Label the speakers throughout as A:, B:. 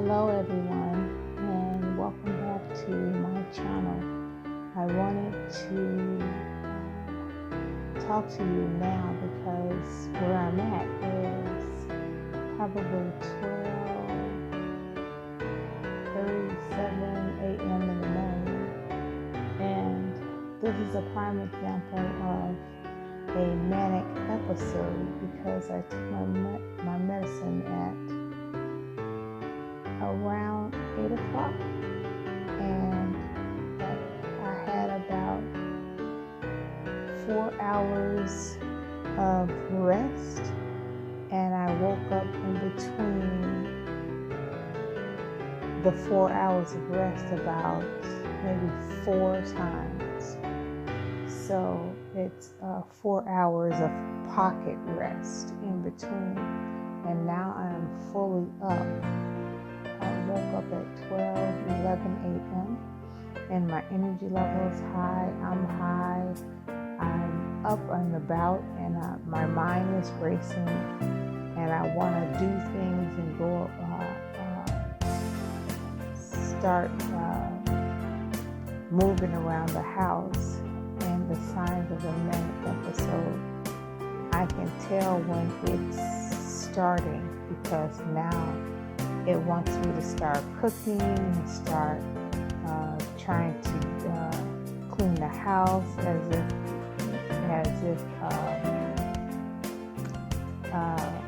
A: Hello everyone, and welcome back to my channel. I wanted to talk to you now because where I'm at is probably 12:37 a.m. in the morning, and this is a prime example of a manic episode because I took my medicine at around 8 o'clock, and I had about 4 hours of rest, and I woke up in between the 4 hours of rest about maybe 4 times. So it's 4 hours of pocket rest in between, and now I am fully up. I woke up at 11 a.m. and my energy level is high. I'm high. I'm up and about, and my mind is racing, and I want to do things and go start moving around the house. And the signs of a manic episode, I can tell when it's starting because now it wants me to start cooking and start trying to clean the house as if I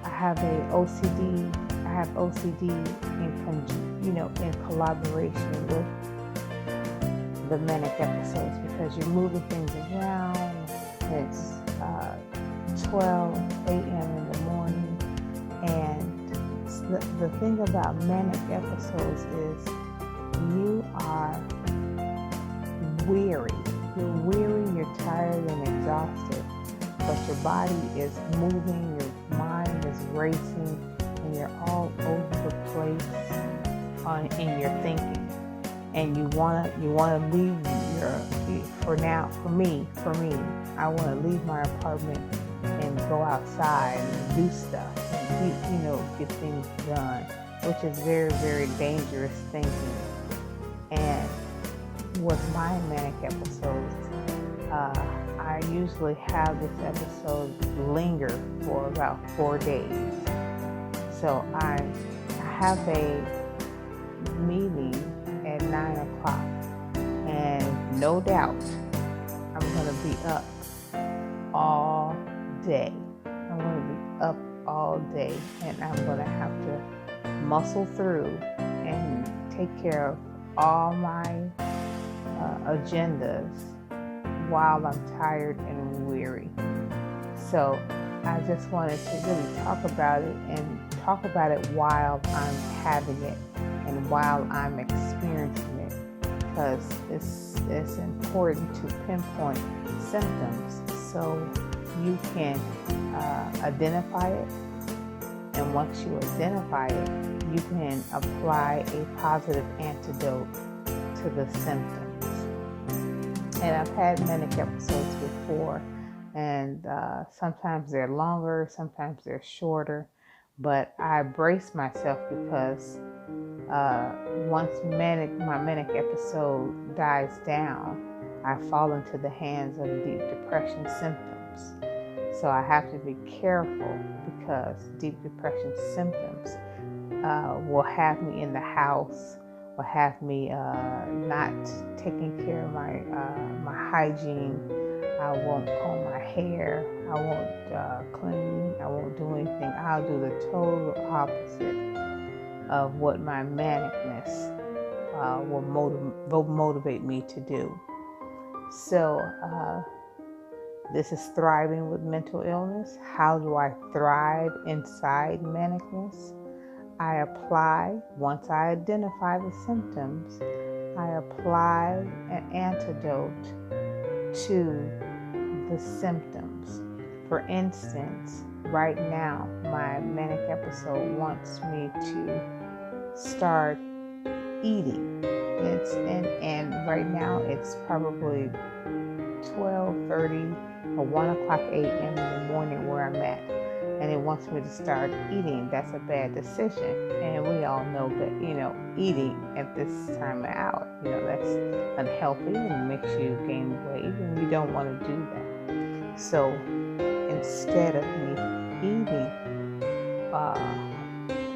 A: have OCD. I have OCD in collaboration with the manic episodes because you're moving things around. It's 12 a.m. in the morning, and the thing about manic episodes is you are weary. You're weary, you're tired and exhausted, but your body is moving, your mind is racing, and you're all over the place in your thinking. And you wanna leave for me, I wanna leave my apartment and go outside and do stuff and get things done, which is very, very dangerous thinking. And with my manic episodes, I usually have this episode linger for about 4 days. So I have a meeting at 9 o'clock, and no doubt I'm going to be up all day. I'm going to be up all day, and I'm going to have to muscle through and take care of all my agendas while I'm tired and weary. So I just wanted to really talk about it, and talk about it while I'm having it and while I'm experiencing it, because it's important to pinpoint symptoms so you can identify it, and once you identify it, you can apply a positive antidote to the symptoms. And I've had manic episodes before, and sometimes they're longer, sometimes they're shorter, but I brace myself because once my manic episode dies down, I fall into the hands of deep depression symptoms. So I have to be careful because deep depression symptoms will have me in the house, will have me not taking care of my hygiene. I won't comb my hair. I won't clean. I won't do anything. I'll do the total opposite of what my manicness will motivate me to do. So this is thriving with mental illness. How do I thrive inside manicness? I apply, once I identify the symptoms, I apply an antidote to the symptoms. For instance, right now, my manic episode wants me to start eating. And right now it's probably 12:30 or 1 o'clock a.m. in the morning where I'm at. and it wants me to start eating, that's a bad decision. And we all know that, eating at this time of hour, that's unhealthy and makes you gain weight, and you don't want to do that. So instead of me eating,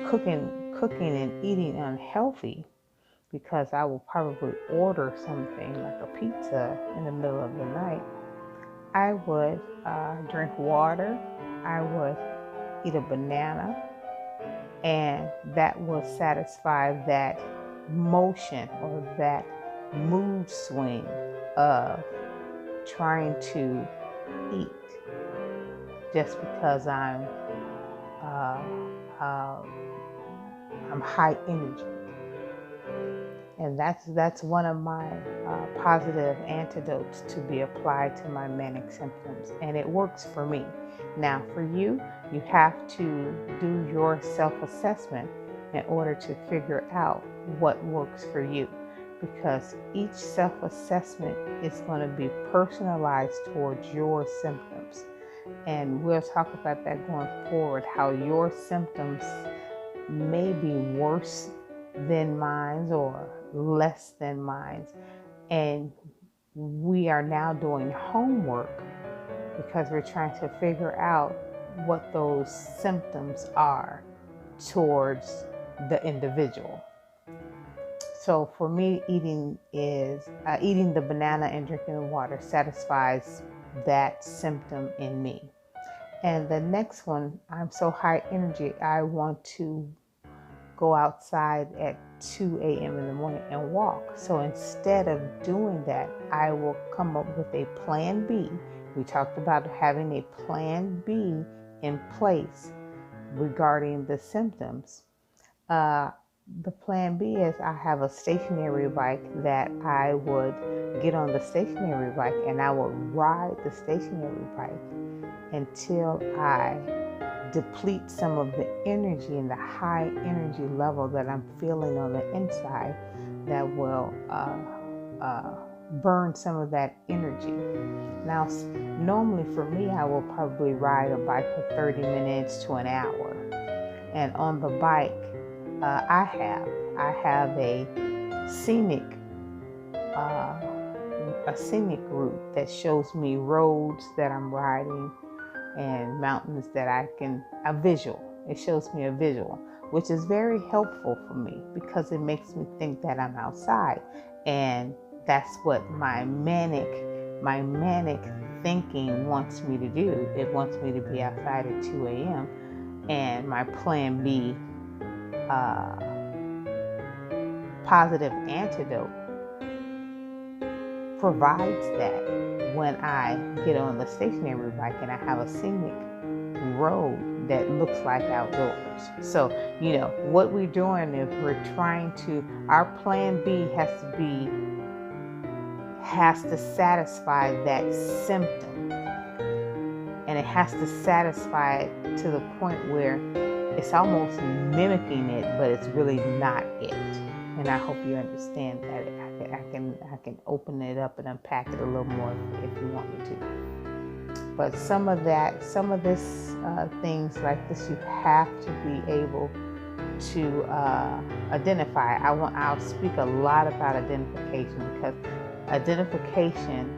A: cooking and eating unhealthy, because I will probably order something like a pizza in the middle of the night, I would drink water, I would eat a banana, and that will satisfy that motion or that mood swing of trying to eat just because I'm high energy. And that's one of my positive antidotes to be applied to my manic symptoms. And it works for me. Now, for you, you have to do your self-assessment in order to figure out what works for you. Because each self-assessment is going to be personalized towards your symptoms. And we'll talk about that going forward, how your symptoms may be worse than mine or less than mine. And we are now doing homework because we're trying to figure out what those symptoms are towards the individual. So for me, eating the banana and drinking the water satisfies that symptom in me. And the next one, I'm so high energy, I want to go outside at 2 a.m. in the morning and walk. So instead of doing that, I will come up with a plan B. We talked about having a plan B in place regarding the symptoms. The plan B is I have a stationary bike that I would get on the stationary bike and I would ride the stationary bike until I deplete some of the energy and the high energy level that I'm feeling on the inside that will burn some of that energy. Now, normally for me, I will probably ride a bike for 30 minutes to an hour. And on the bike, I have a scenic route that shows me roads that I'm riding and mountains that it shows me a visual, which is very helpful for me because it makes me think that I'm outside. And that's what my manic thinking wants me to do. It wants me to be outside at 2 a.m. And my plan B positive antidote provides that when I get on the stationary bike and I have a scenic road that looks like outdoors. So, what we're doing is we're trying to, our plan B has to satisfy that symptom. And it has to satisfy it to the point where it's almost mimicking it, but it's really not it. And I hope you understand that. I can open it up and unpack it a little more if you want me to. But some of this things like this, you have to be able to identify. I'll speak a lot about identification because identification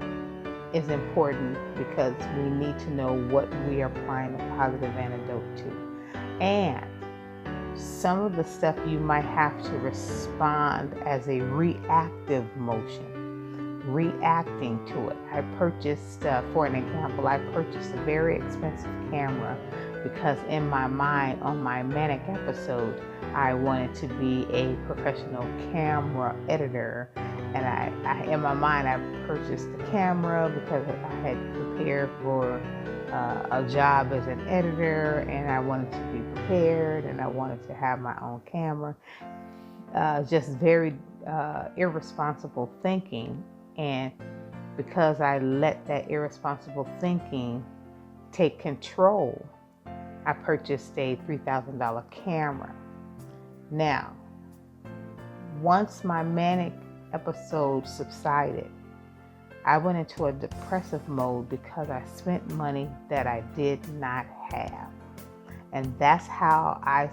A: is important because we need to know what we are applying a positive antidote to. And some of the stuff you might have to respond as a reactive motion, reacting to it. I purchased, for an example, a very expensive camera because in my mind, on my manic episode, I wanted to be a professional camera editor. And I in my mind, I purchased the camera because I had prepared for a job as an editor, and I wanted to be prepared, and I wanted to have my own camera. Just very irresponsible thinking. And because I let that irresponsible thinking take control, I purchased a $3,000 camera. Now, once my manic episode subsided, I went into a depressive mode because I spent money that I did not have. And that's how I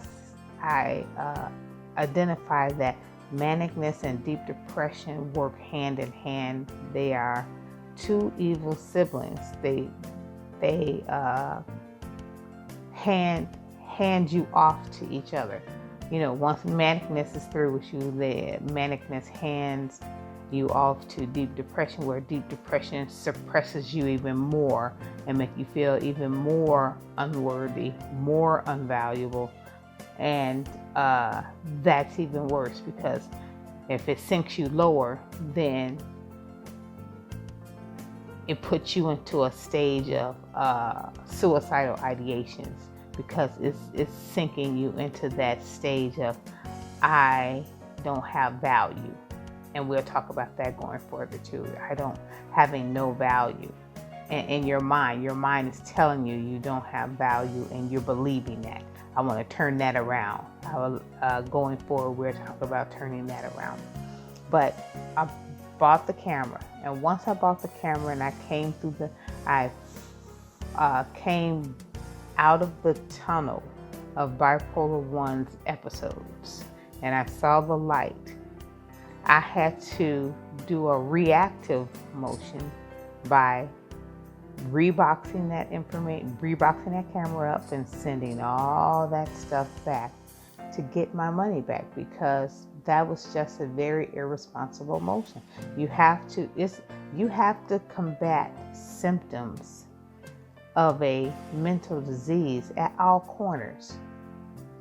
A: identify that manicness and deep depression work hand in hand. They are two evil siblings. They hand you off to each other. Once manicness is through with you, the manicness hands you off to deep depression, where deep depression suppresses you even more and make you feel even more unworthy, more unvaluable. And that's even worse, because if it sinks you lower, then it puts you into a stage of suicidal ideations, because it's sinking you into that stage of, I don't have value. And we'll talk about that going further too. Having no value. And in your mind is telling you you don't have value, and you're believing that. I want to turn that around. Going forward, we'll talk about turning that around. But I bought the camera, and once I bought the camera and I came came out of the tunnel of Bipolar 1's episodes, and I saw the light, I had to do a reactive motion by reboxing that camera up and sending all that stuff back to get my money back, because that was just a very irresponsible motion. You have to combat symptoms of a mental disease at all corners.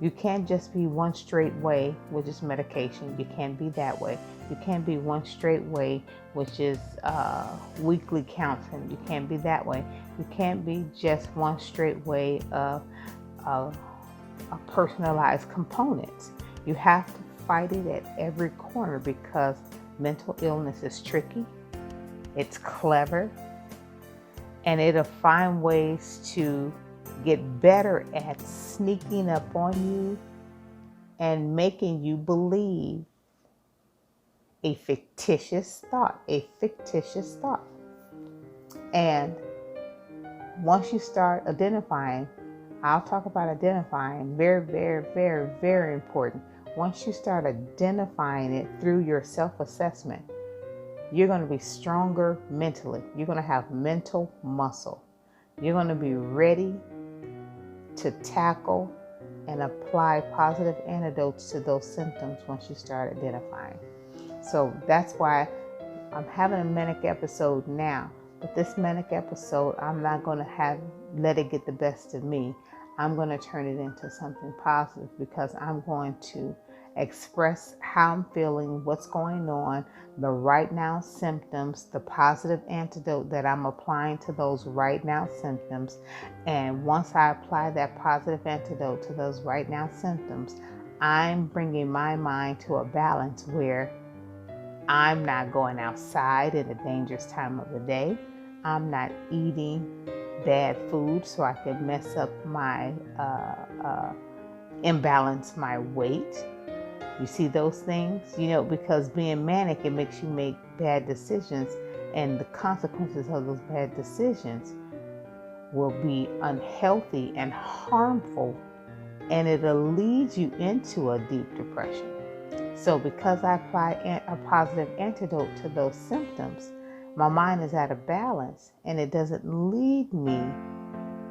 A: You can't just be one straight way, which is medication. You can't be that way. You can't be one straight way, which is weekly counseling. You can't be that way. You can't be just one straight way of personalized components. You have to fight it at every corner, because mental illness is tricky. It's clever. And it'll find ways to get better at sneaking up on you and making you believe a fictitious thought. And once you start identifying, I'll talk about identifying, very, very, very, very important. Once you start identifying it through your self-assessment, you're going to be stronger mentally. You're going to have mental muscle. You're going to be ready to tackle and apply positive antidotes to those symptoms once you start identifying. So that's why I'm having a manic episode now. But this manic episode, I'm not going to let it get the best of me. I'm going to turn it into something positive, because I'm going to express how I'm feeling, what's going on, the right now symptoms, the positive antidote that I'm applying to those right now symptoms. And once I apply that positive antidote to those right now symptoms, I'm bringing my mind to a balance where I'm not going outside at a dangerous time of the day. I'm not eating bad food so I can mess up my, imbalance my weight. You see those things, because being manic, it makes you make bad decisions, and the consequences of those bad decisions will be unhealthy and harmful, and it'll lead you into a deep depression. So because I apply a positive antidote to those symptoms, my mind is at a balance, and it doesn't lead me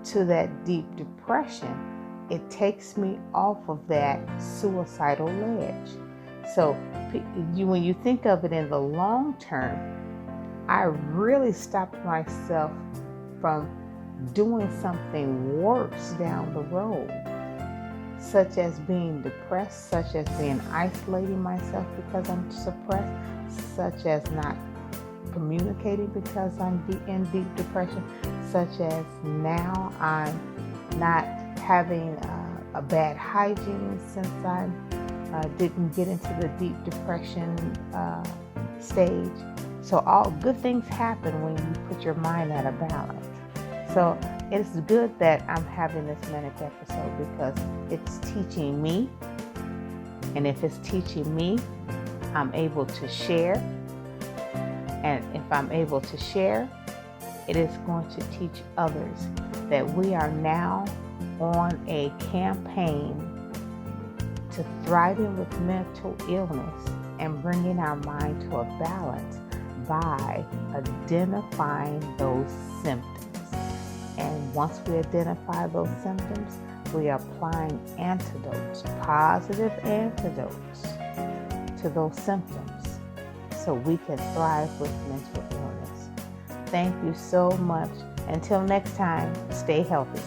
A: to that deep depression. It takes me off of that suicidal ledge. So when you think of it in the long term, I really stopped myself from doing something worse down the road, such as being depressed, such as being isolating myself because I'm suppressed, such as not communicating because I'm in deep depression, such as now I'm not having a bad hygiene since I didn't get into the deep depression stage. So all good things happen when you put your mind at a balance. So it's good that I'm having this manic episode, because it's teaching me. And if it's teaching me, I'm able to share. And if I'm able to share, it is going to teach others that we are now on a campaign to thriving with mental illness and bringing our mind to a balance by identifying those symptoms. And once we identify those symptoms, we are applying antidotes, positive antidotes to those symptoms so we can thrive with mental illness. Thank you so much. Until next time, stay healthy.